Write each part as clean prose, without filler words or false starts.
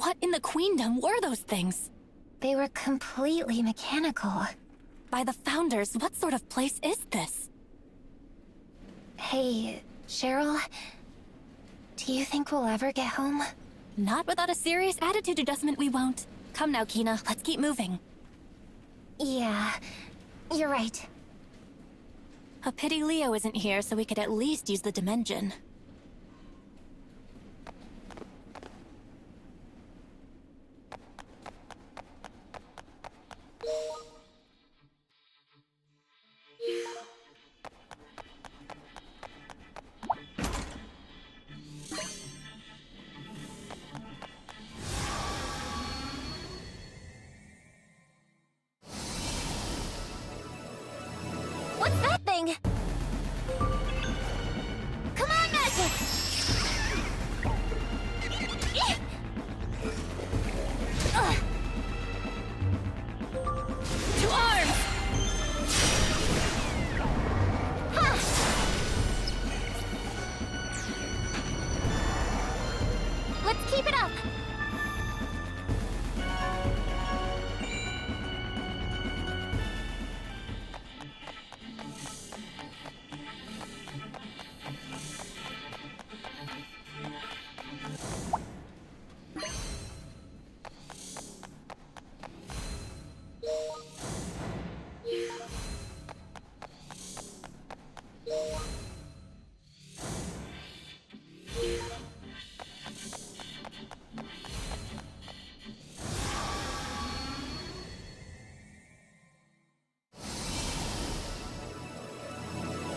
What in the Queendom were those things? They were completely mechanical. By the Founders, what sort of place is this? Hey, Cheryl, do you think we'll ever get home? Not without a serious attitude adjustment, we won't. Come now, Kina, let's keep moving. Yeah, you're right. A pity Leo isn't here so we could at least use the dimension. What's that thing? Come on, Magic! To arms! Ha! Let's keep it up!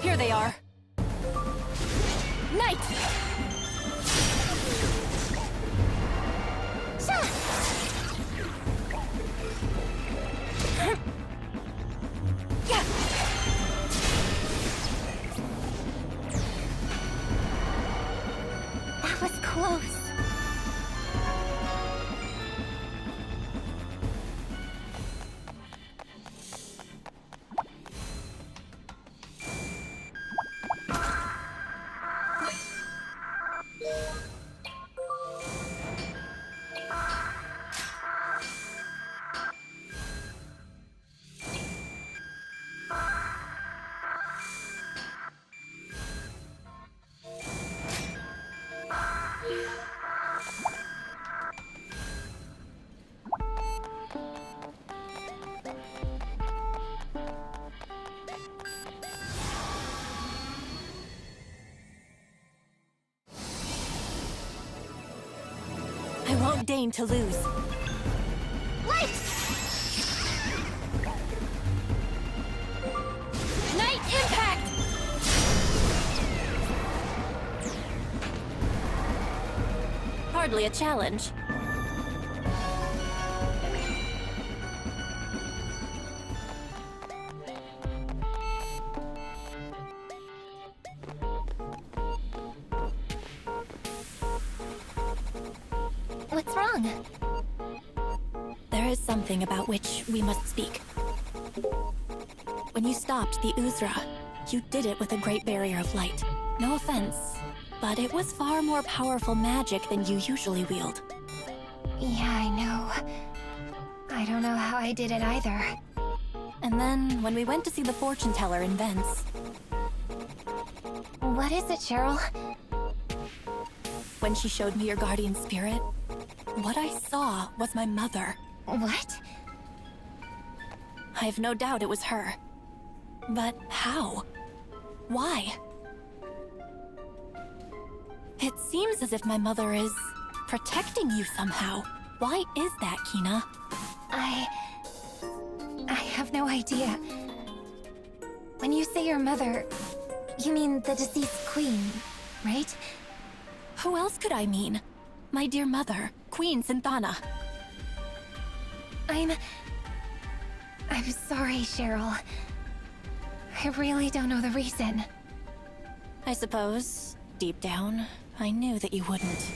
Here they are. Knight! Yeah! That was close. I won't deign to lose. Light! Knight impact! Hardly a challenge. What's wrong? There is something about which we must speak. When you stopped the Uzra, you did it with a great barrier of light. No offense, but it was far more powerful magic than you usually wield. Yeah, I know. I don't know how I did it either. And then, when we went to see the fortune teller in Vence, What is it, Cheryl? when she showed me your guardian spirit, what I saw was my mother. What? I have no doubt it was her. But how? Why? It seems as if my mother is protecting you somehow. Why is that, Kina? I have no idea. When you say your mother, you mean the deceased queen, right? Who else could I mean? My dear mother, Queen Synthana. I'm sorry, Cheryl. I really don't know the reason. I suppose, deep down, I knew that you wouldn't.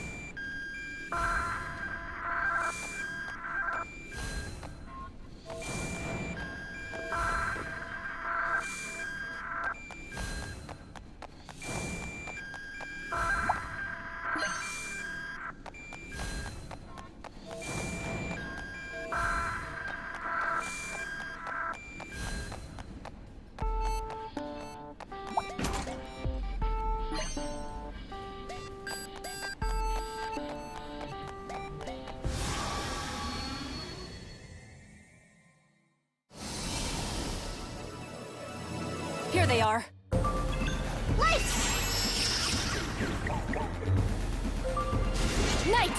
they are. Light! Night!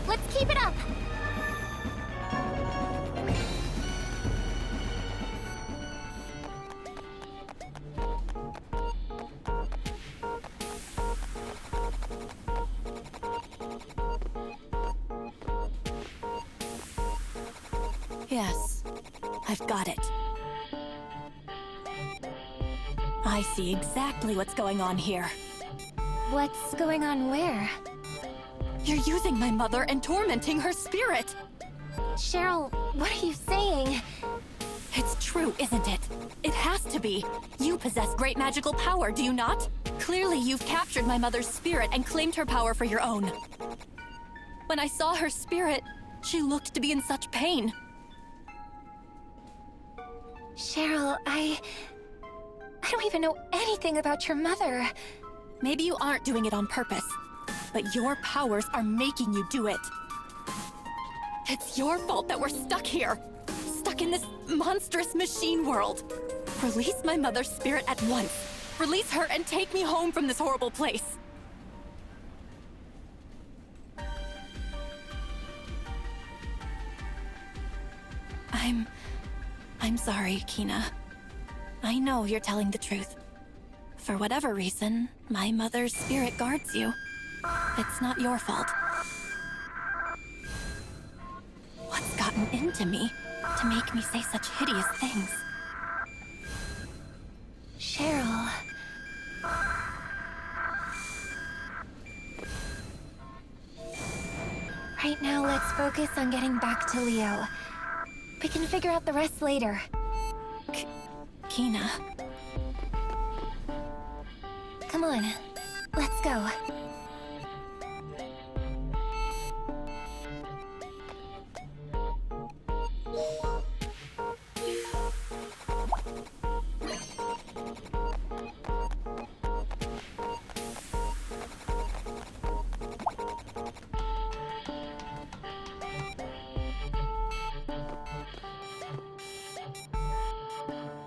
Let's keep it up! Yes, I've got it. I see exactly what's going on here. What's going on where? You're using my mother and tormenting her spirit! Cheryl, what are you saying? It's true, isn't it? It has to be. You possess great magical power, do you not? Clearly you've captured my mother's spirit and claimed her power for your own. When I saw her spirit, she looked to be in such pain. Cheryl, I don't even know anything about your mother. Maybe you aren't doing it on purpose, but your powers are making you do it. It's your fault that we're stuck here. Stuck in this monstrous machine world. Release my mother's spirit at once. Release her and take me home from this horrible place. I'm sorry, Kina. I know you're telling the truth. For whatever reason, my mother's spirit guards you. It's not your fault. What's gotten into me to make me say such hideous things? Cheryl... Right now, let's focus on getting back to Leo. We can figure out the rest later. Kina... Come on, let's go.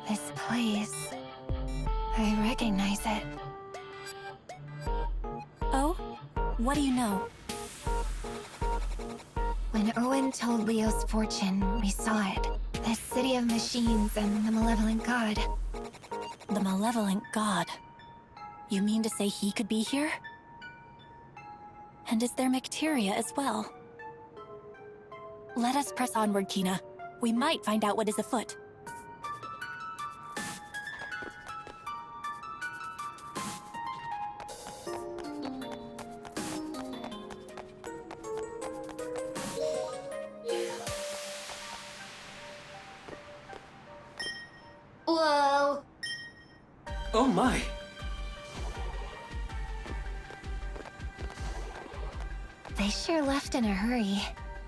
This place... I recognize it. Oh? What do you know? When Owen told Leo's fortune, we saw it. The city of machines and the malevolent god. The malevolent god. You mean to say he could be here? And is there Macteria as well? Let us press onward, Kina. We might find out what is afoot. Whoa! Oh my! They sure left in a hurry.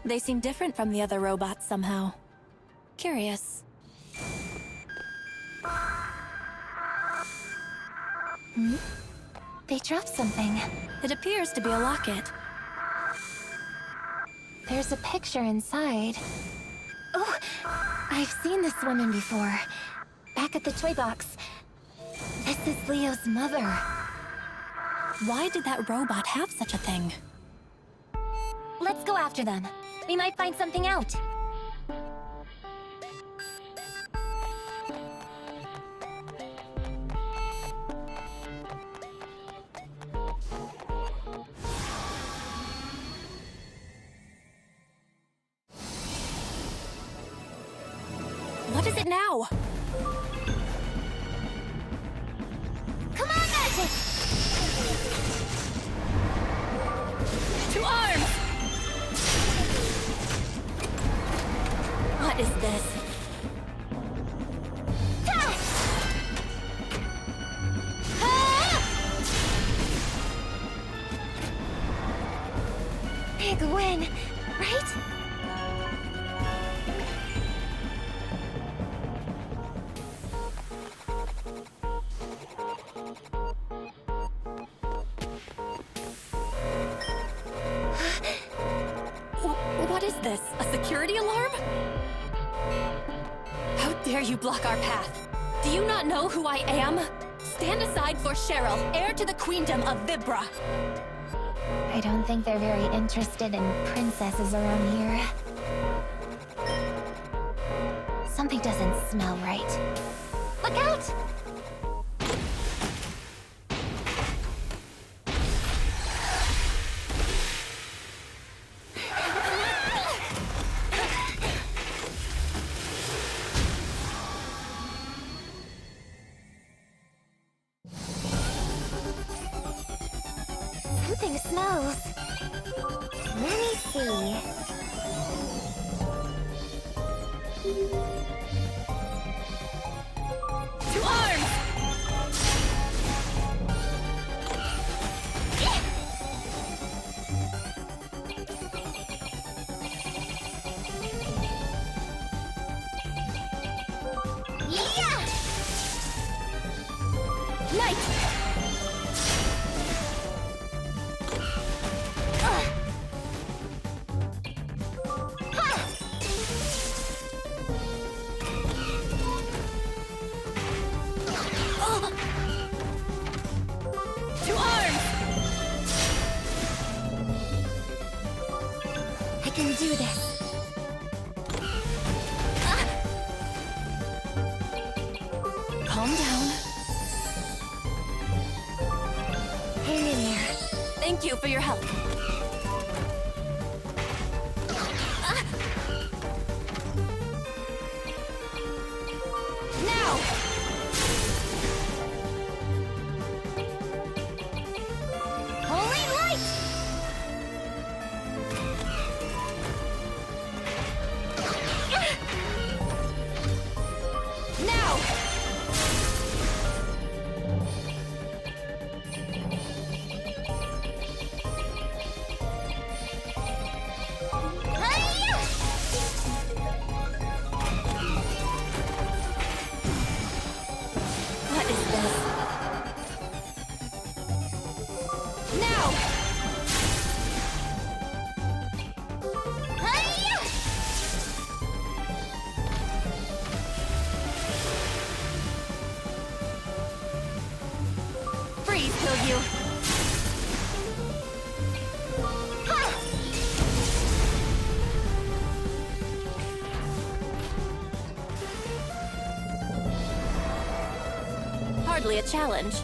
They seem different from the other robots somehow. Curious. Hmm? They dropped something. It appears to be a locket. There's a picture inside. Oh! I've seen this woman before. Back at the toy box. This is Leo's mother. Why did that robot have such a thing? Let's go after them. We might find something out. What is it now? Come on, Magic! To arms! What is this? Big win, right? What is this? A security alarm? How dare you block our path? Do you not know who I am? Stand aside for Cheryl, heir to the queendom of Vibra. I don't think they're very interested in princesses around here. Something doesn't smell right. Look out! Something smells. Let me see. To arms! Yeah! Knight! To arms! I can do this. Calm down. Hang in there. Thank you for your help. Now! Holy light! Now! Hi-ya! What is this? Now! Hi-ya! Freeze, will you? Ha! Hardly a challenge.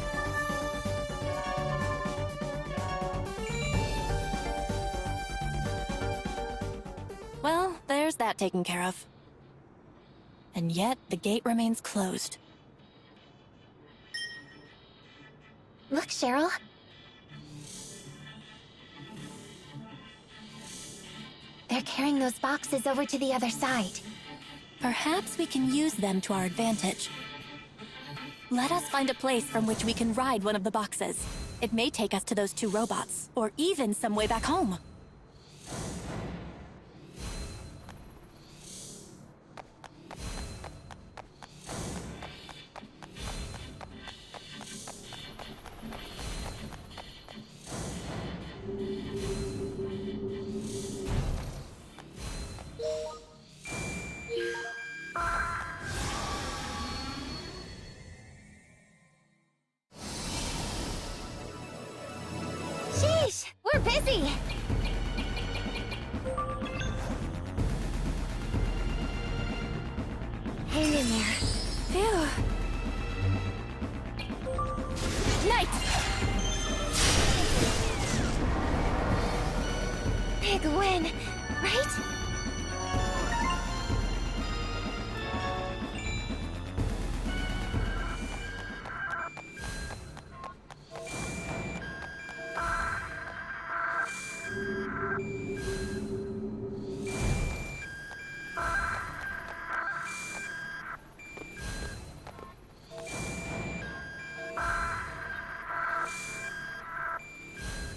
Well, there's that taken care of. And yet, the gate remains closed. Look, Cheryl. They're carrying those boxes over to the other side. Perhaps we can use them to our advantage. Let us find a place from which we can ride one of the boxes. It may take us to those two robots, or even some way back home. Sheesh! We're busy! Hang in there. Phew. Knight! Big win, right?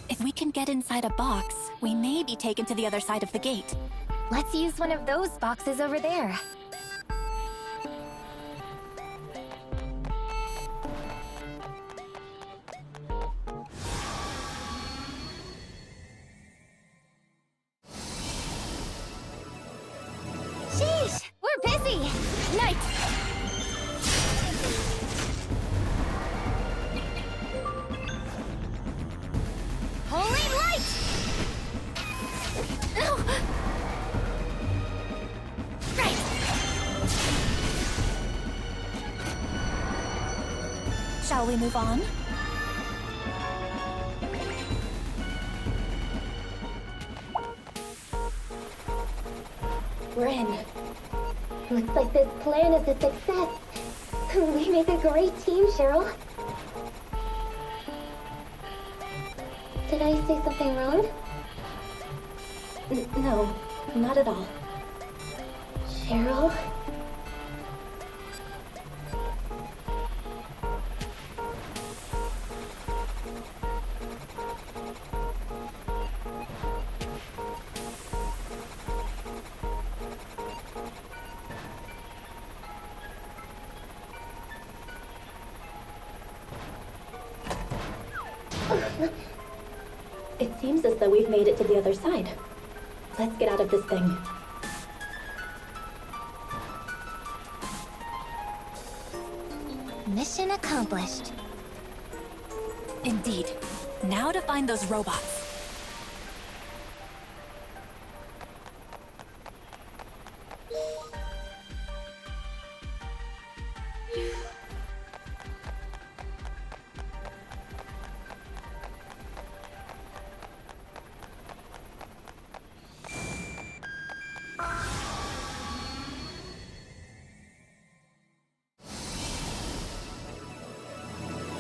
If we can get inside a box, we may be taken to the other side of the gate. Let's use one of those boxes over there. Shall we move on? We're in. Looks like this plan is a success. We make a great team, Cheryl. Did I say something wrong? No, not at all. Cheryl? It seems as though we've made it to the other side. Let's get out of this thing. Mission accomplished. Indeed. Now to find those robots.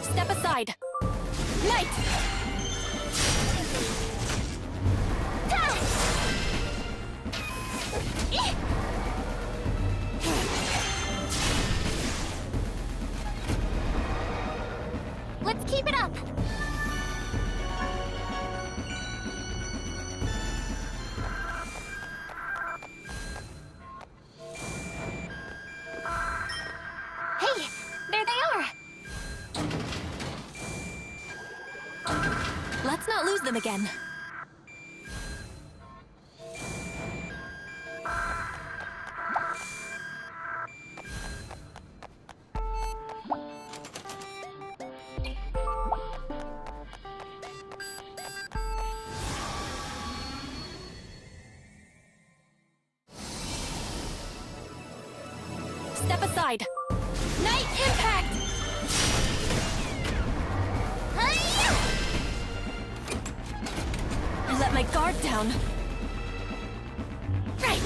Step aside! Knight! Let's keep it up! Hey! There they are! Let's not lose them again. Step aside. Night impact! I let my guard down. Right!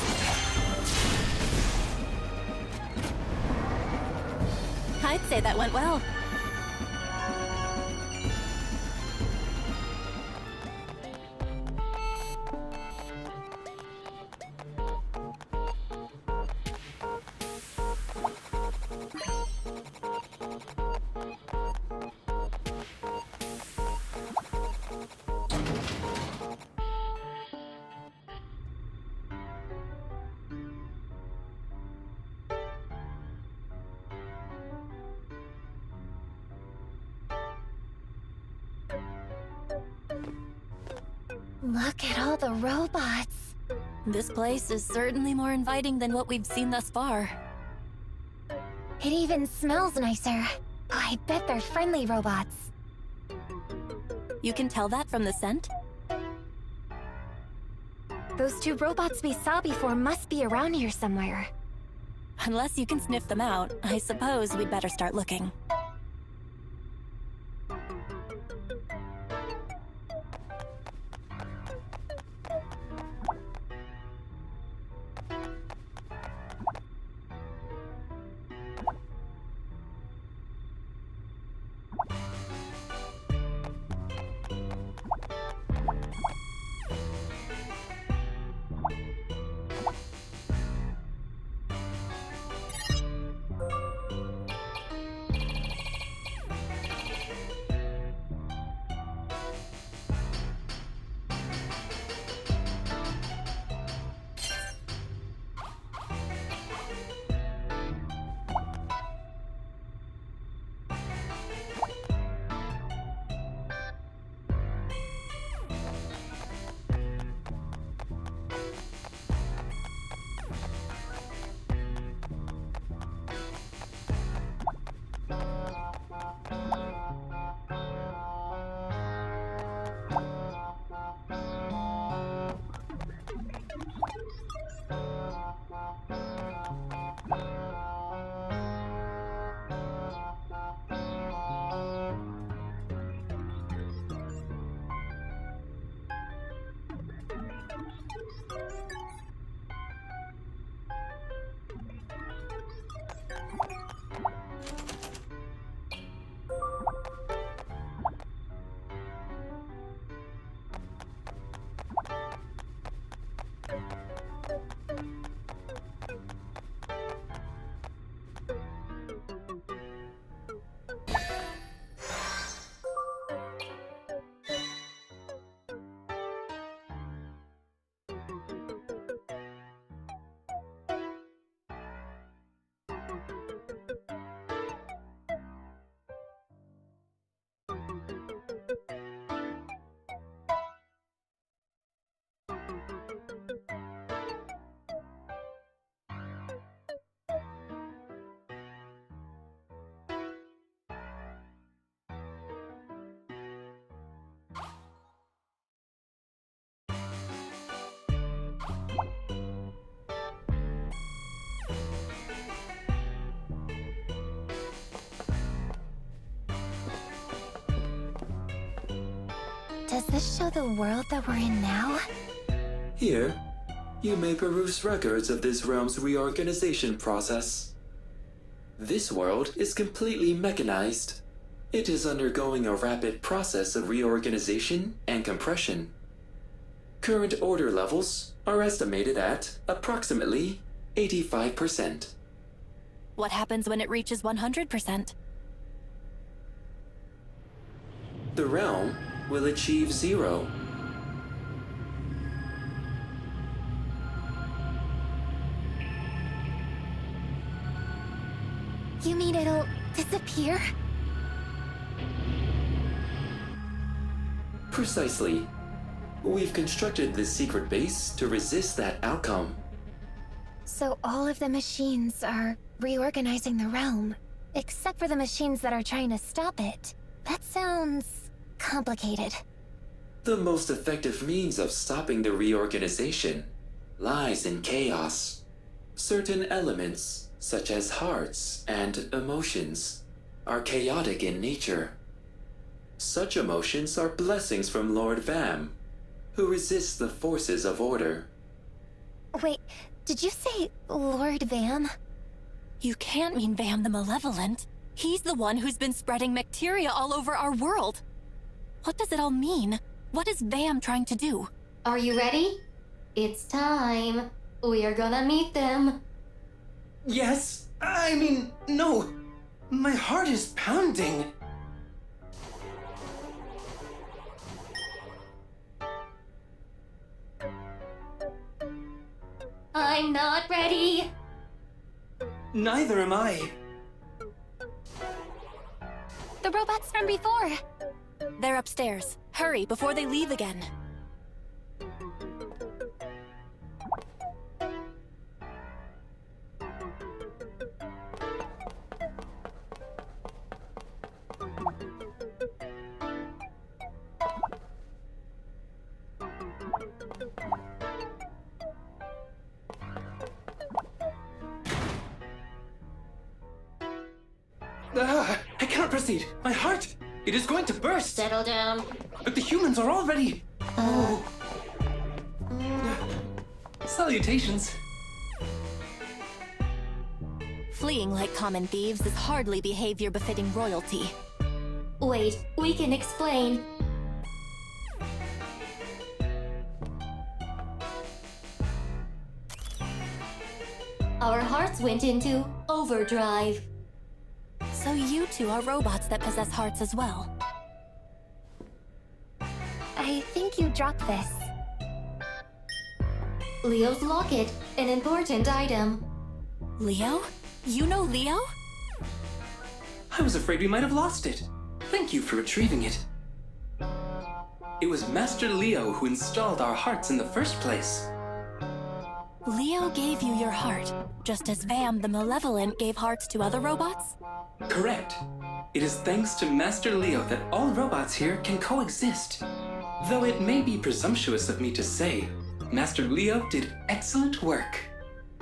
I'd say that went well. Look at all the robots. This place is certainly more inviting than what we've seen thus far. It even smells nicer. Oh, I bet they're friendly robots. You can tell that from the scent? Those two robots we saw before must be around here somewhere. Unless you can sniff them out, I suppose we'd better start looking. Does this show the world that we're in now? Here, you may peruse records of this realm's reorganization process. This world is completely mechanized. It is undergoing a rapid process of reorganization and compression. Current order levels are estimated at approximately 85%. What happens when it reaches 100%? The realm will achieve zero. You mean it'll disappear? Precisely. We've constructed this secret base to resist that outcome. So all of the machines are reorganizing the realm, except for the machines that are trying to stop it. That sounds complicated. The most effective means of stopping the reorganization lies in chaos. Certain elements, such as hearts and emotions, are chaotic in nature. Such emotions are blessings from Lord Vam, who resists the forces of order. Wait, did you say Lord Vam? You can't mean Vam the Malevolent. He's the one who's been spreading bacteria all over our world. What does it all mean? What is Vam trying to do? Are you ready? It's time. We are gonna meet them. Yes? I mean, no. My heart is pounding. I'm not ready. Neither am I. The robots from before. They're upstairs. Hurry before they leave again. I cannot proceed. My heart, it is going to burst. Settle down. But the humans are already... Oh. Salutations. Fleeing like common thieves is hardly behavior befitting royalty. Wait, we can explain. Our hearts went into overdrive. So you two are robots that possess hearts as well. I think you dropped this. Leo's locket, an important item. Leo? You know Leo? I was afraid we might have lost it. Thank you for retrieving it. It was Master Leo who installed our hearts in the first place. Leo gave you your heart, just as Vam the Malevolent gave hearts to other robots? Correct. It is thanks to Master Leo that all robots here can coexist. Though it may be presumptuous of me to say, Master Leo did excellent work.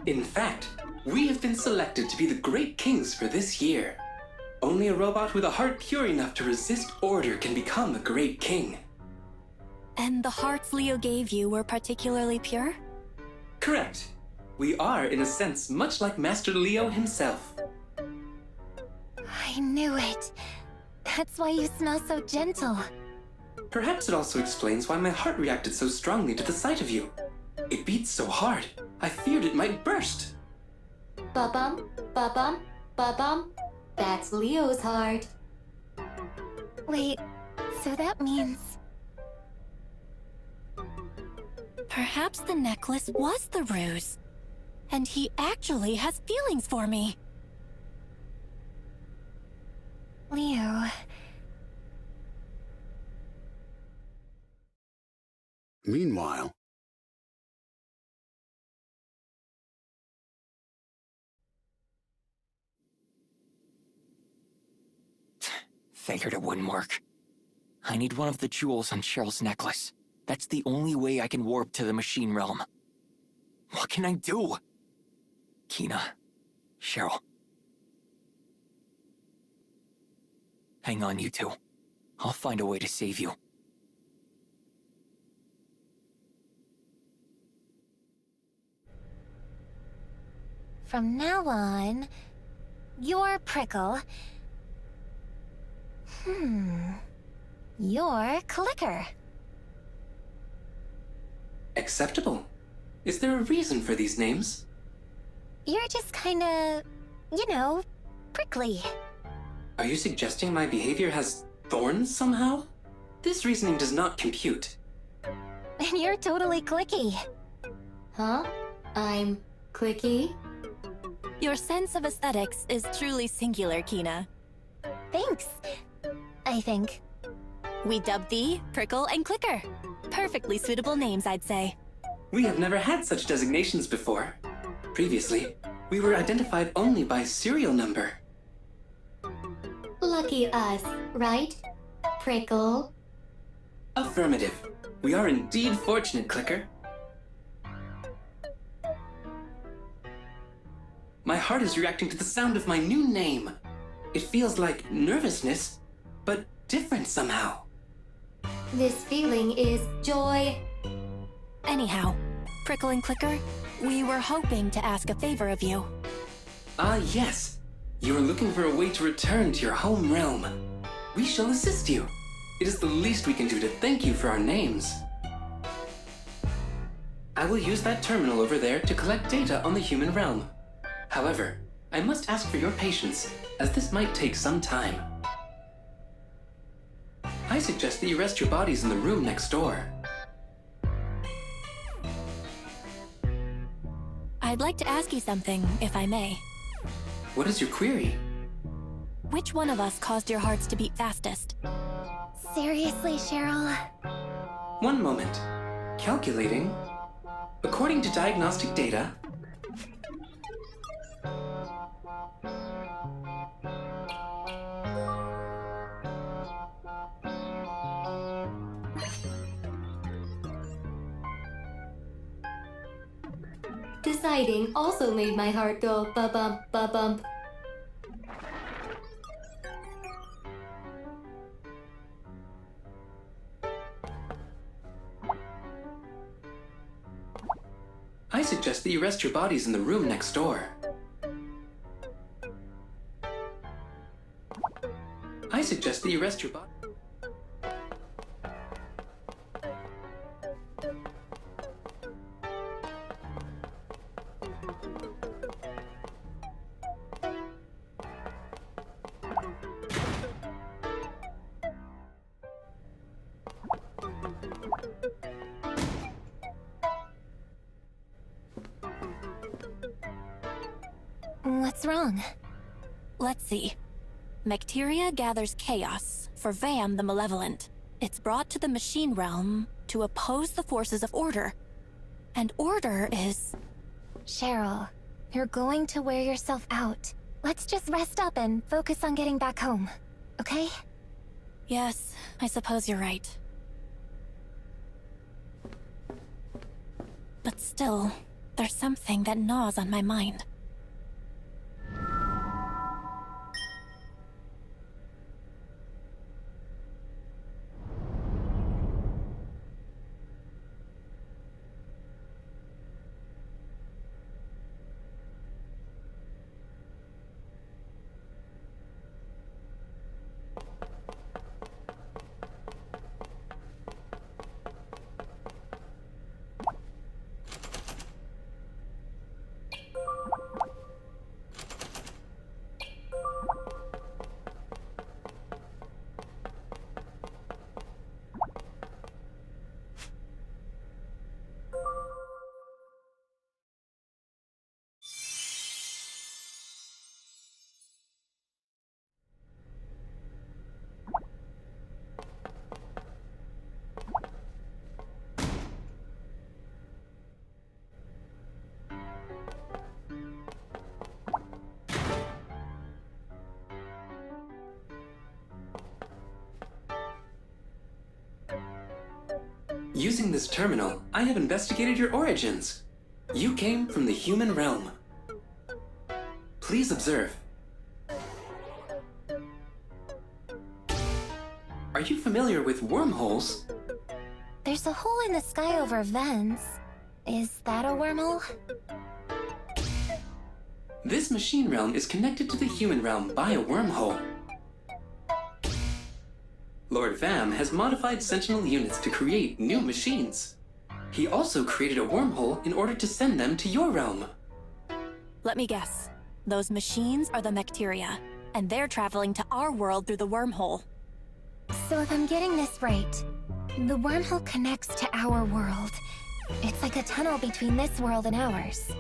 In fact, we have been selected to be the Great Kings for this year. Only a robot with a heart pure enough to resist order can become a Great King. And the hearts Leo gave you were particularly pure? Correct. We are, in a sense, much like Master Leo himself. I knew it. That's why you smell so gentle. Perhaps it also explains why my heart reacted so strongly to the sight of you. It beats so hard, I feared it might burst. Ba-bum, ba-bum, ba-bum. That's Leo's heart. Wait, so that means... Perhaps the necklace was the ruse. And he actually has feelings for me. Leo... Meanwhile... Figured it wouldn't work. I need one of the jewels on Cheryl's necklace. That's the only way I can warp to the machine realm. What can I do? Kina, Cheryl. Hang on, you two. I'll find a way to save you. From now on, you're Prickle. You're Clicker. Acceptable. Is there a reason for these names? You're just kinda, prickly. Are you suggesting my behavior has thorns somehow? This reasoning does not compute. And you're totally clicky. Huh? I'm clicky? Your sense of aesthetics is truly singular, Kina. Thanks, I think. We dubbed thee Prickle and Clicker. Perfectly suitable names, I'd say. We have never had such designations before. Previously, we were identified only by serial number. Lucky us, right? Prickle. Affirmative. We are indeed fortunate, Clicker. My heart is reacting to the sound of my new name. It feels like nervousness, but different somehow. This feeling is joy. Anyhow, Prickle and Clicker, we were hoping to ask a favor of you. Ah, yes. You are looking for a way to return to your home realm. We shall assist you. It is the least we can do to thank you for our names. I will use that terminal over there to collect data on the human realm. However, I must ask for your patience, as this might take some time. I suggest that you rest your bodies in the room next door. I'd like to ask you something, if I may. What is your query? Which one of us caused your hearts to beat fastest? Seriously, Cheryl? One moment. Calculating. According to diagnostic data, Deciding also made my heart go ba-bump, ba-bump. I suggest that you rest your bodies in the room next door. I suggest that you rest your body. What's wrong? Let's see. Bacteria gathers chaos for Vam the Malevolent. It's brought to the machine realm to oppose the forces of order. And order is... Cheryl, you're going to wear yourself out. Let's just rest up and focus on getting back home, okay? Yes, I suppose you're right. But still, there's something that gnaws on my mind. Using this terminal, I have investigated your origins. You came from the human realm. Please observe. Are you familiar with wormholes? There's a hole in the sky over vents. Is that a wormhole? This machine realm is connected to the human realm by a wormhole. Lord Vam has modified Sentinel units to create new machines. He also created a wormhole in order to send them to your realm. Let me guess. Those machines are the Mecteria, and they're traveling to our world through the wormhole. So if I'm getting this right, the wormhole connects to our world. It's like a tunnel between this world and ours.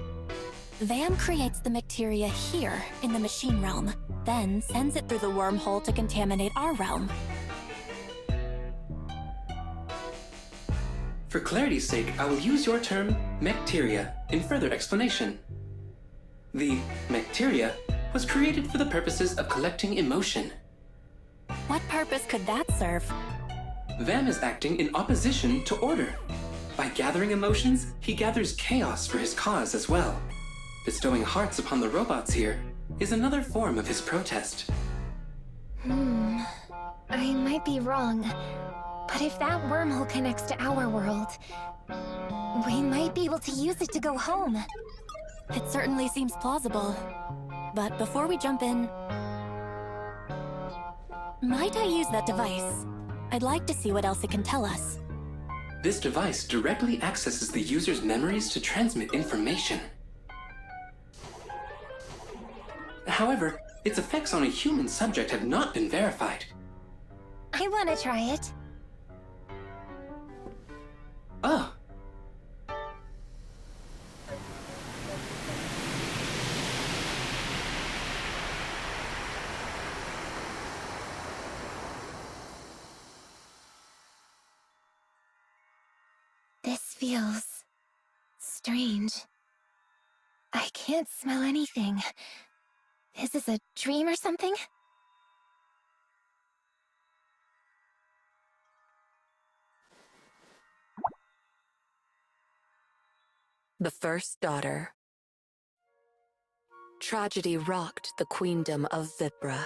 Vam creates the Mecteria here in the machine realm, then sends it through the wormhole to contaminate our realm. For clarity's sake, I will use your term, Mecteria, in further explanation. The Mecteria was created for the purposes of collecting emotion. What purpose could that serve? Vam is acting in opposition to order. By gathering emotions, he gathers chaos for his cause as well. Bestowing hearts upon the robots here is another form of his protest. I might be wrong, but if that wormhole connects to our world, we might be able to use it to go home. It certainly seems plausible. But before we jump in, might I use that device? I'd like to see what else it can tell us. This device directly accesses the user's memories to transmit information. However, its effects on a human subject have not been verified. I want to try it. Oh. This feels strange. I can't smell anything. Is this a dream or something? The first daughter. Tragedy rocked the queendom of Vibra.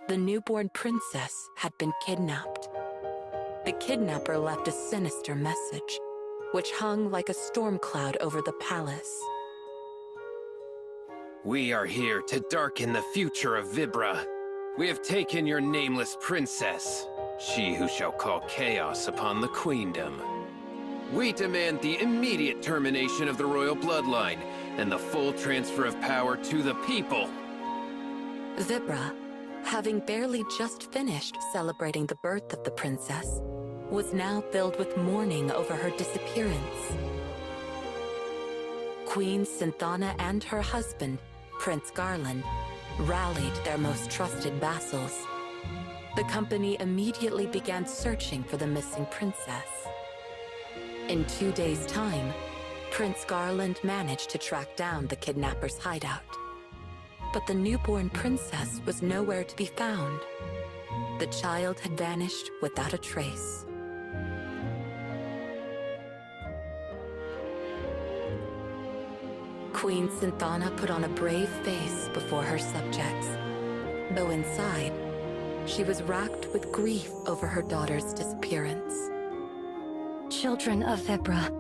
The newborn princess had been kidnapped. The kidnapper left a sinister message, which hung like a storm cloud over the palace. We are here to darken the future of Vibra. We have taken your nameless princess, she who shall call chaos upon the queendom. We demand the immediate termination of the royal bloodline and the full transfer of power to the people. Vibra, having barely just finished celebrating the birth of the princess, was now filled with mourning over her disappearance. Queen Synthana and her husband, Prince Garland, rallied their most trusted vassals. The company immediately began searching for the missing princess. In 2 days' time, Prince Garland managed to track down the kidnapper's hideout. But the newborn princess was nowhere to be found. The child had vanished without a trace. Queen Synthana put on a brave face before her subjects, though inside, she was racked with grief over her daughter's disappearance. Children of Vibra,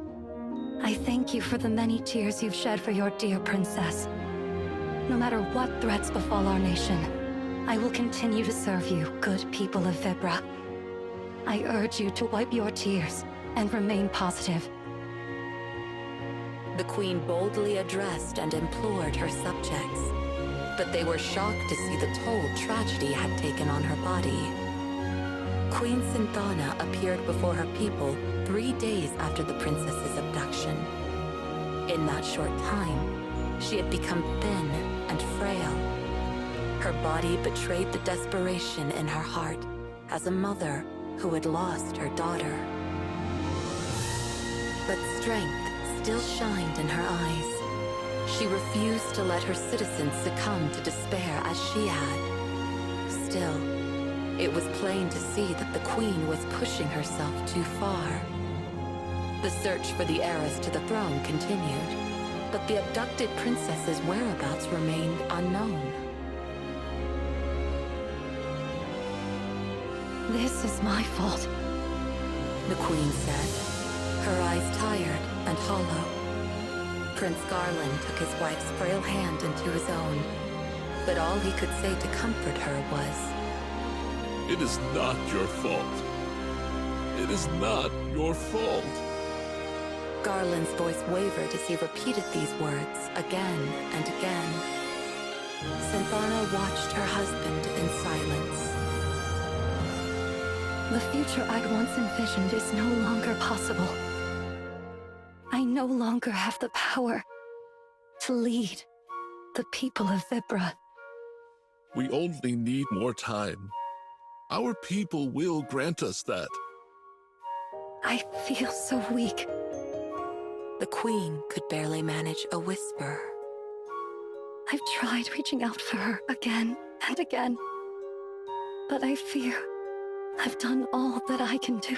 I thank you for the many tears you've shed for your dear princess. No matter what threats befall our nation, I will continue to serve you, good people of Vibra. I urge you to wipe your tears and remain positive. The queen boldly addressed and implored her subjects, but they were shocked to see the toll tragedy had taken on her body. Queen Synthana appeared before her people 3 days after the princess's abduction. In that short time, she had become thin and frail. Her body betrayed the desperation in her heart as a mother who had lost her daughter. But strength still shined in her eyes. She refused to let her citizens succumb to despair as she had. Still, it was plain to see that the queen was pushing herself too far. The search for the heiress to the throne continued, but the abducted princess's whereabouts remained unknown. This is my fault. the queen said, her eyes tired and hollow. Prince Garland took his wife's frail hand into his own, but all he could say to comfort her was, "It is not your fault. It is not your fault." Garland's voice wavered as he repeated these words again and again. Synthana watched her husband in silence. The future I'd once envisioned is no longer possible. I no longer have the power to lead the people of Vibra. We only need more time. Our people will grant us that. I feel so weak. The queen could barely manage a whisper. I've tried reaching out for her again and again, but I fear I've done all that I can do.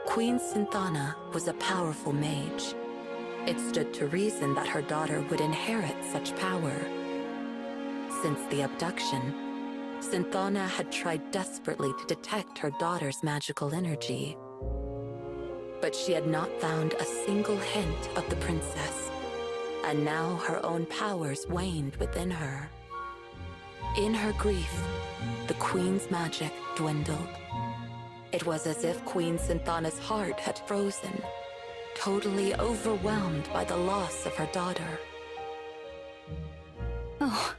Queen Synthana was a powerful mage. It stood to reason that her daughter would inherit such power. Since the abduction, Synthana had tried desperately to detect her daughter's magical energy. But she had not found a single hint of the princess, and now her own powers waned within her. In her grief, the queen's magic dwindled. It was as if Queen Synthana's heart had frozen, totally overwhelmed by the loss of her daughter. Oh,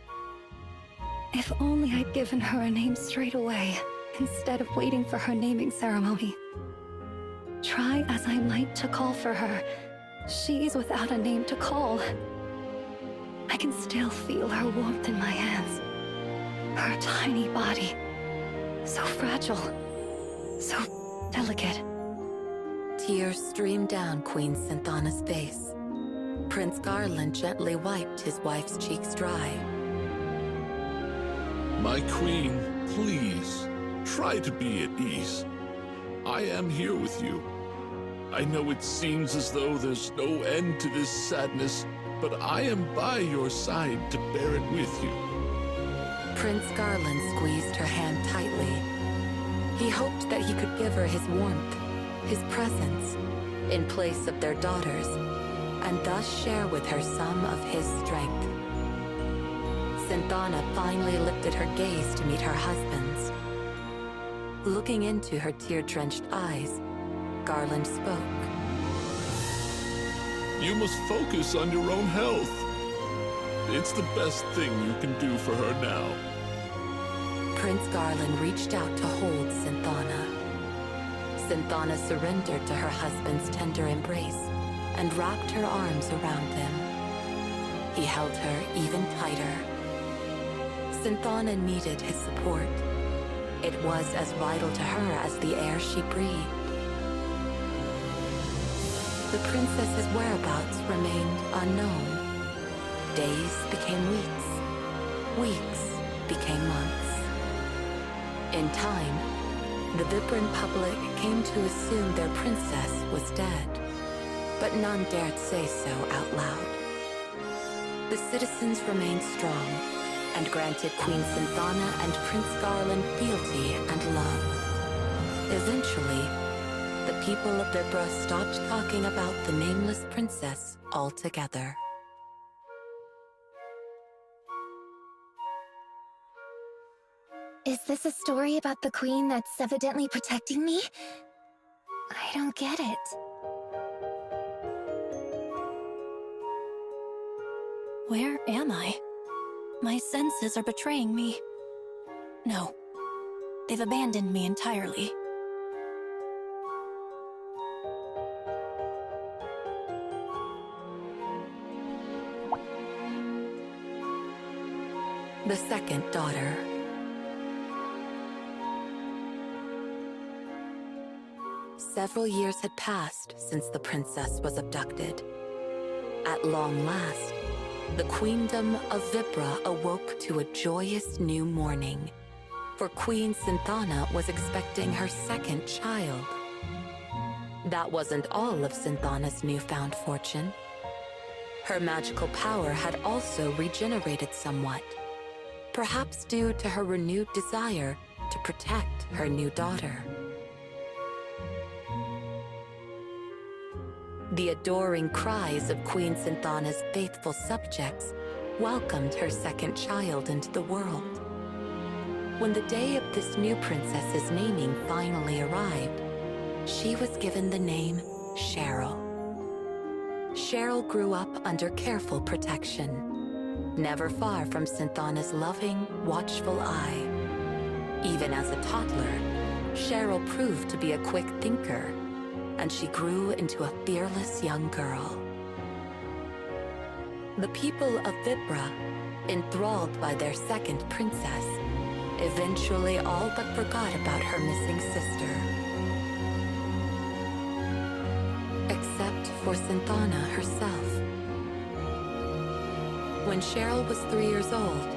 if only I'd given her a name straight away, instead of waiting for her naming ceremony. Try as I might to call for her, she's without a name to call. I can still feel her warmth in my hands. Her tiny body, so fragile, so delicate. Tears streamed down Queen Synthana's face. Prince Garland gently wiped his wife's cheeks dry. My queen, please, try to be at ease. I am here with you. I know it seems as though there's no end to this sadness, but I am by your side to bear it with you. Prince Garland squeezed her hand tightly. He hoped that he could give her his warmth, his presence, in place of their daughters, and thus share with her some of his strength. Synthana finally lifted her gaze to meet her husband's. Looking into her tear-drenched eyes, Garland spoke. You must focus on your own health. It's the best thing you can do for her now. Prince Garland reached out to hold Synthana. Synthana surrendered to her husband's tender embrace and wrapped her arms around him. He held her even tighter. Synthana needed his support. It was as vital to her as the air she breathed. The princess's whereabouts remained unknown. Days became weeks. Weeks became months. In time, the Vibran public came to assume their princess was dead, but none dared say so out loud. The citizens remained strong and granted Queen Synthana and Prince Garland fealty and love. Eventually, the people of Vibra stopped talking about the nameless princess altogether. Is this a story about the queen that's evidently protecting me? I don't get it. Where am I? My senses are betraying me. No, they've abandoned me entirely. The second daughter. Several years had passed since the princess was abducted. At long last, the queendom of Vibra awoke to a joyous new morning, for Queen Synthana was expecting her second child. That wasn't all of Synthana's newfound fortune. Her magical power had also regenerated somewhat, perhaps due to her renewed desire to protect her new daughter. The adoring cries of Queen Synthana's faithful subjects welcomed her second child into the world. When the day of this new princess's naming finally arrived, she was given the name Cheryl. Cheryl grew up under careful protection, never far from Synthana's loving, watchful eye. Even as a toddler, Cheryl proved to be a quick thinker, and she grew into a fearless young girl. The people of Vibra, enthralled by their second princess, eventually all but forgot about her missing sister. Except for Synthana herself. When Cheryl was 3 years old,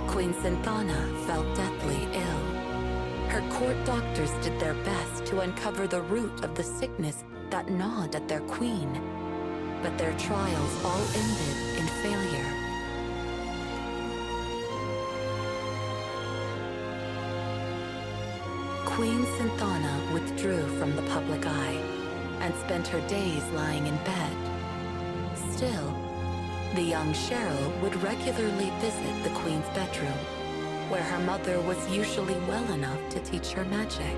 Queen Synthana fell deathly ill. Her court doctors did their best to uncover the root of the sickness that gnawed at their queen, but their trials all ended in failure. Queen Synthana withdrew from the public eye and spent her days lying in bed. Still, the young Cheryl would regularly visit the queen's bedroom, where her mother was usually well enough to teach her magic.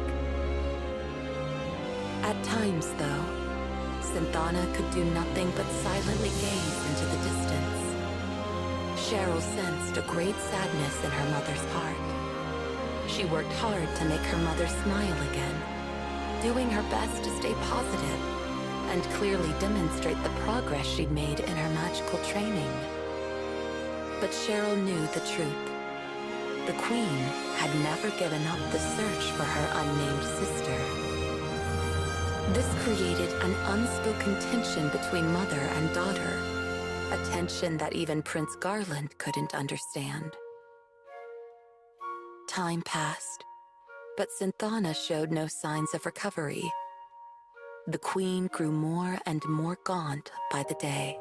At times, though, Synthana could do nothing but silently gaze into the distance. Cheryl sensed a great sadness in her mother's heart. She worked hard to make her mother smile again, doing her best to stay positive and clearly demonstrate the progress she'd made in her magical training. But Cheryl knew the truth. The queen had never given up the search for her unnamed sister. This created an unspoken tension between mother and daughter, a tension that even Prince Garland couldn't understand. Time passed, but Synthana showed no signs of recovery. The queen grew more and more gaunt by the day.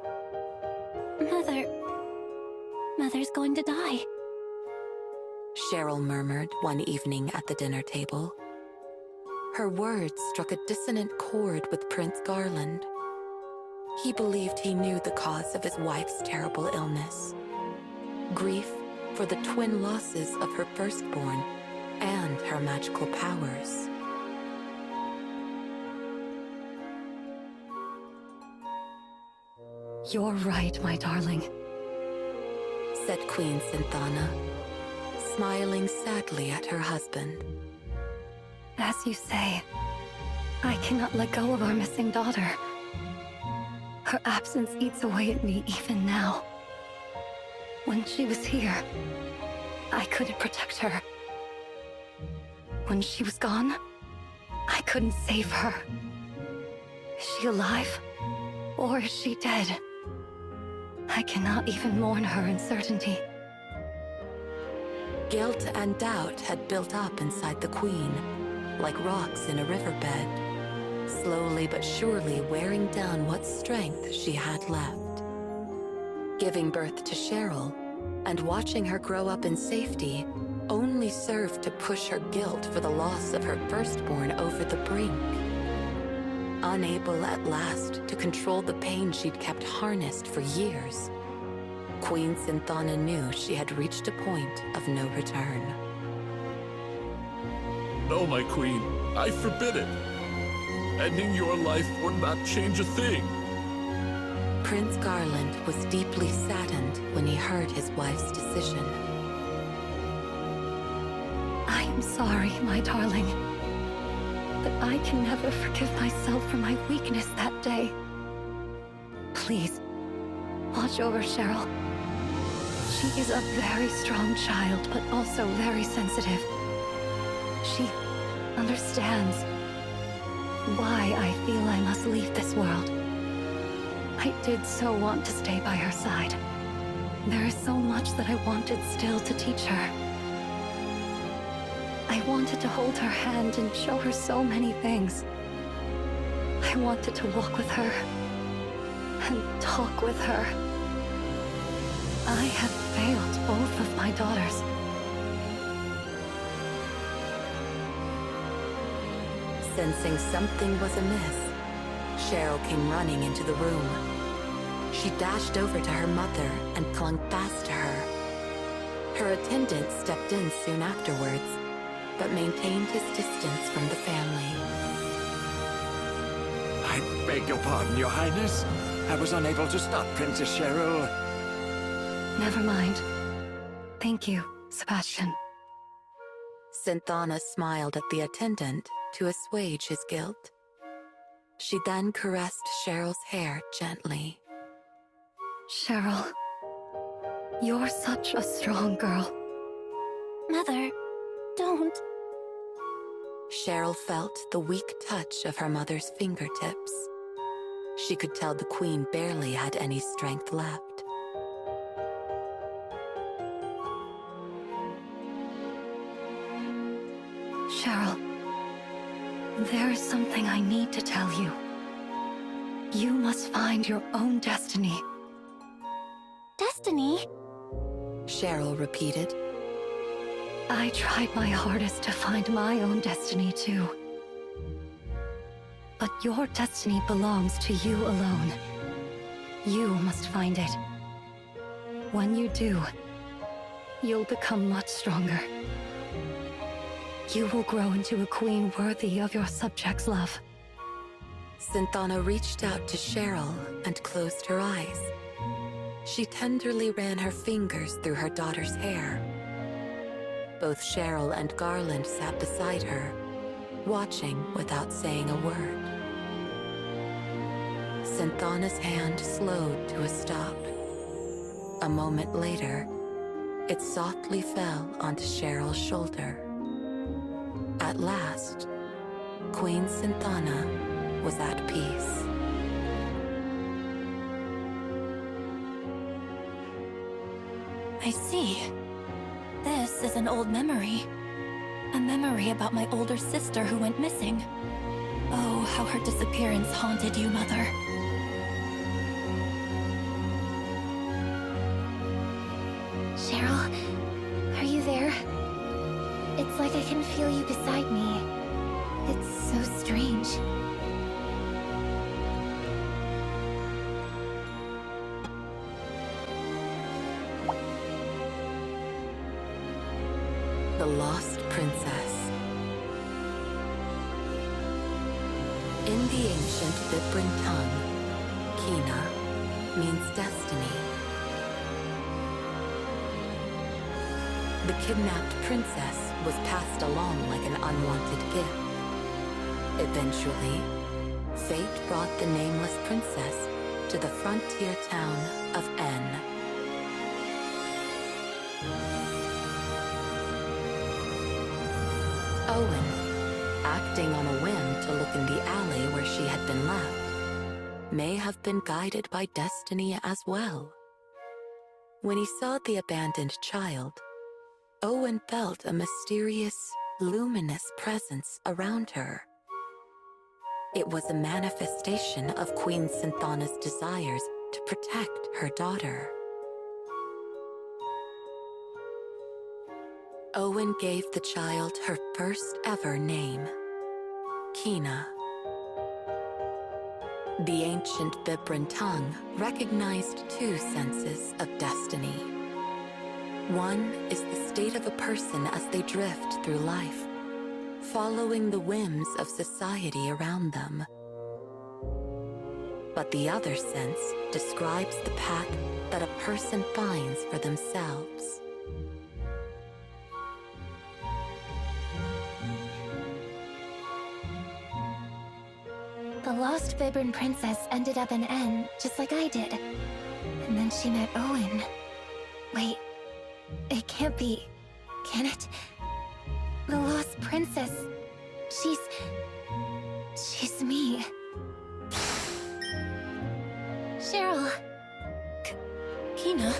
Mother's going to die. Cheryl murmured one evening at the dinner table. Her words struck a dissonant chord with Prince Garland. He believed he knew the cause of his wife's terrible illness. Grief for the twin losses of her firstborn and her magical powers. You're right, my darling, said Queen Synthana, smiling sadly at her husband. As you say, I cannot let go of our missing daughter. Her absence eats away at me even now. When she was here, I couldn't protect her. When she was gone, I couldn't save her. Is she alive? Or is she dead? I cannot even mourn her uncertainty. Guilt and doubt had built up inside the queen, like rocks in a riverbed, slowly but surely wearing down what strength she had left. Giving birth to Cheryl and watching her grow up in safety only served to push her guilt for the loss of her firstborn over the brink. Unable at last to control the pain she'd kept harnessed for years, Queen Synthana knew she had reached a point of no return. No, my queen, I forbid it. Ending your life would not change a thing. Prince Garland was deeply saddened when he heard his wife's decision. I am sorry, my darling, but I can never forgive myself for my weakness that day. Please, watch over Cheryl. She is a very strong child, but also very sensitive. She understands why I feel I must leave this world. I did so want to stay by her side. There is so much that I wanted still to teach her. I wanted to hold her hand and show her so many things. I wanted to walk with her and talk with her. I have failed both of my daughters. Sensing something was amiss, Cheryl came running into the room. She dashed over to her mother and clung fast to her. Her attendant stepped in soon afterwards, but maintained his distance from the family. I beg your pardon, Your Highness. I was unable to stop Princess Cheryl. Never mind. Thank you, Sebastian. Synthana smiled at the attendant to assuage his guilt. She then caressed Cheryl's hair gently. Cheryl, you're such a strong girl. Mother, don't. Cheryl felt the weak touch of her mother's fingertips. She could tell the queen barely had any strength left. Cheryl, there is something I need to tell you. You must find your own destiny. Destiny? Cheryl repeated. I tried my hardest to find my own destiny too. But your destiny belongs to you alone. You must find it. When you do, you'll become much stronger. You will grow into a queen worthy of your subjects' love. Synthana reached out to Cheryl and closed her eyes. She tenderly ran her fingers through her daughter's hair. Both Cheryl and Garland sat beside her, watching without saying a word. Synthana's hand slowed to a stop. A moment later, it softly fell onto Cheryl's shoulder. At last, Queen Synthana was at peace. I see. This is an old memory. A memory about my older sister who went missing. Oh, how her disappearance haunted you, Mother. Cheryl, are you there? It's like I can feel you beside me. It's so strange. The Lost Princess. In the ancient Vibran tongue, Kina means destiny. The kidnapped princess was passed along like an unwanted gift. Eventually, fate brought the nameless princess to the frontier town of N. Owen, acting on a whim to look in the alley where she had been left, may have been guided by destiny as well. When he saw the abandoned child, Owen felt a mysterious, luminous presence around her. It was a manifestation of Queen Synthana's desires to protect her daughter. Owen gave the child her first ever name, Kina. The ancient Vibran tongue recognized two senses of destiny. One is the state of a person as they drift through life, following the whims of society around them. But the other sense describes the path that a person finds for themselves. The lost Vibran princess ended up in N, just like I did. And then she met Owen. Wait, it can't be, can it? The lost princess, she's me. Cheryl. Kina?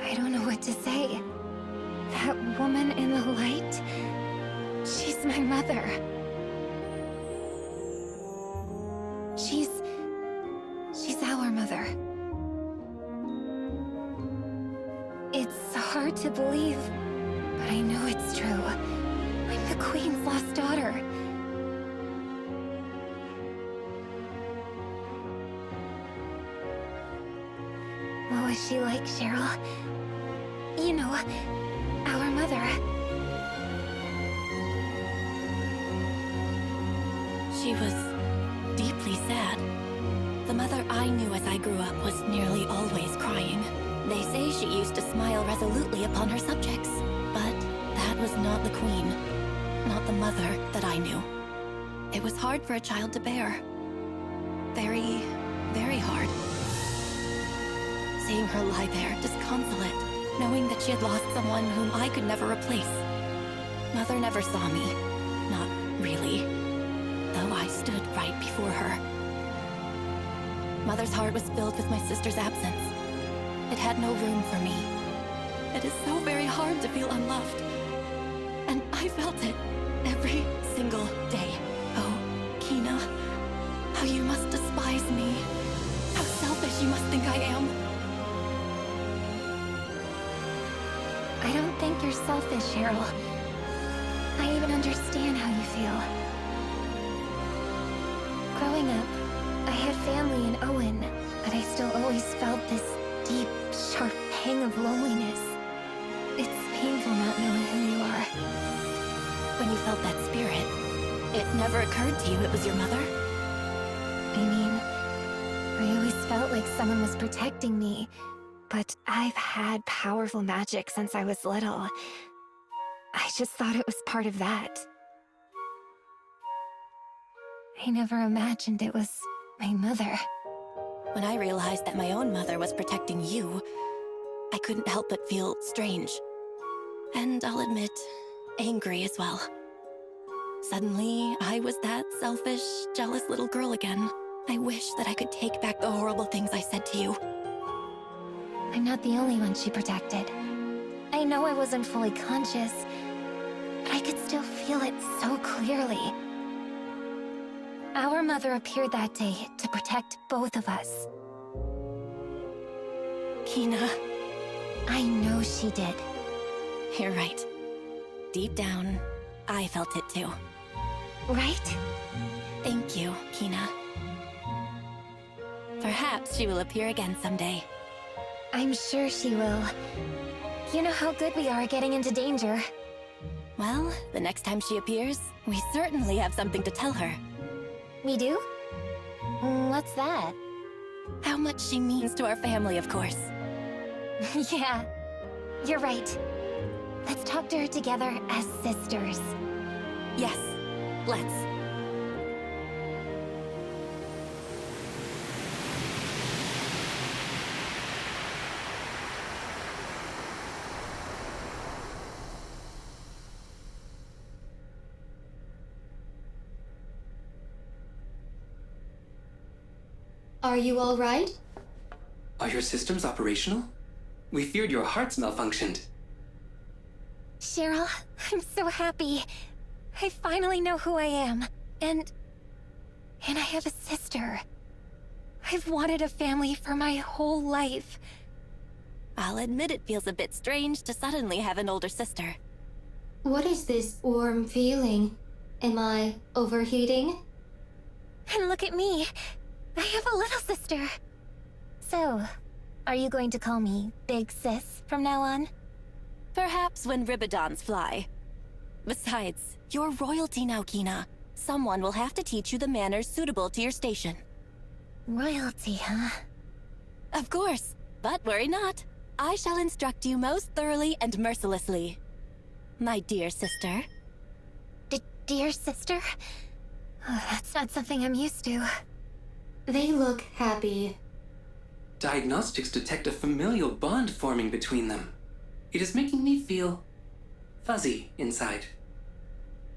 I don't know what to say. That woman in the light, she's my mother. She's our mother. It's hard to believe, but I know it's true. I'm the Queen's lost daughter. What was she like, Cheryl? You know, our mother. She was deeply sad. The mother I knew as I grew up was nearly always crying. They say she used to smile resolutely upon her subjects, but that was not the queen, not the mother that I knew. It was hard for a child to bear. Very, very hard. Seeing her lie there, disconsolate, knowing that she had lost someone whom I could never replace. Mother never saw me. Not really. Though I stood right before her. Mother's heart was filled with my sister's absence. It had no room for me. It is so very hard to feel unloved. And I felt it every single day. Oh, Kina, how you must despise me. How selfish you must think I am. I don't think you're selfish, Cheryl. I even understand how you feel. Growing up, I had family in Owen, but I still always felt this deep, sharp pang of loneliness. It's painful not knowing who you are. When you felt that spirit, it never occurred to you it was your mother? I mean, I always felt like someone was protecting me, but I've had powerful magic since I was little. I just thought it was part of that. I never imagined it was my mother. When I realized that my own mother was protecting you, I couldn't help but feel strange. And I'll admit, angry as well. Suddenly, I was that selfish, jealous little girl again. I wish that I could take back the horrible things I said to you. I'm not the only one she protected. I know I wasn't fully conscious, but I could still feel it so clearly. Our mother appeared that day to protect both of us. Kina. I know she did. You're right. Deep down, I felt it too. Right? Thank you, Kina. Perhaps she will appear again someday. I'm sure she will. You know how good we are at getting into danger. Well, the next time she appears, we certainly have something to tell her. We do? What's that? How much she means to our family, of course. Yeah, you're right. Let's talk to her together as sisters. Yes, let's. Are you all right? Are your systems operational? We feared your hearts malfunctioned. Cheryl, I'm so happy. I finally know who I am. And I have a sister. I've wanted a family for my whole life. I'll admit it feels a bit strange to suddenly have an older sister. What is this warm feeling? Am I overheating? And look at me. I have a little sister. So, are you going to call me Big Sis from now on? Perhaps when Ribbodons fly. Besides, you're royalty now, Kina. Someone will have to teach you the manners suitable to your station. Royalty, huh? Of course, but worry not. I shall instruct you most thoroughly and mercilessly. My dear sister. Dear sister? Oh, that's not something I'm used to. They look happy. Diagnostics detect a familial bond forming between them. It is making me feel fuzzy inside.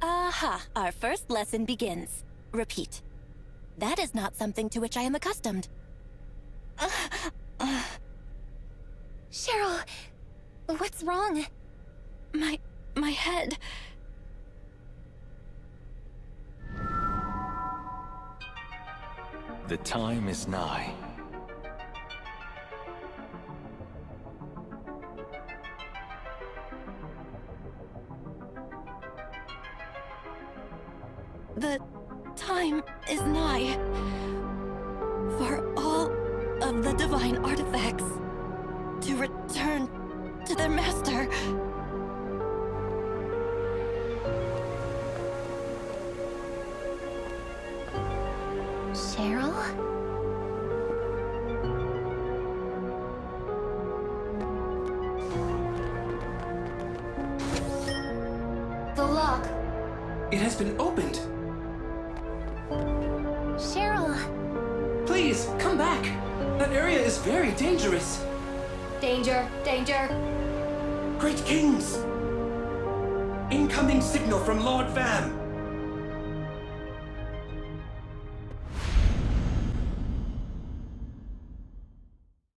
Aha, our first lesson begins. Repeat. That is not something to which I am accustomed. Cheryl, what's wrong? My head. The time is nigh. The time is nigh for all of the divine artifacts to return to their master. Cheryl? The lock. It has been opened. Cheryl! Please, come back. That area is very dangerous. Danger, danger. Great Kings! Incoming signal from Lord Vam.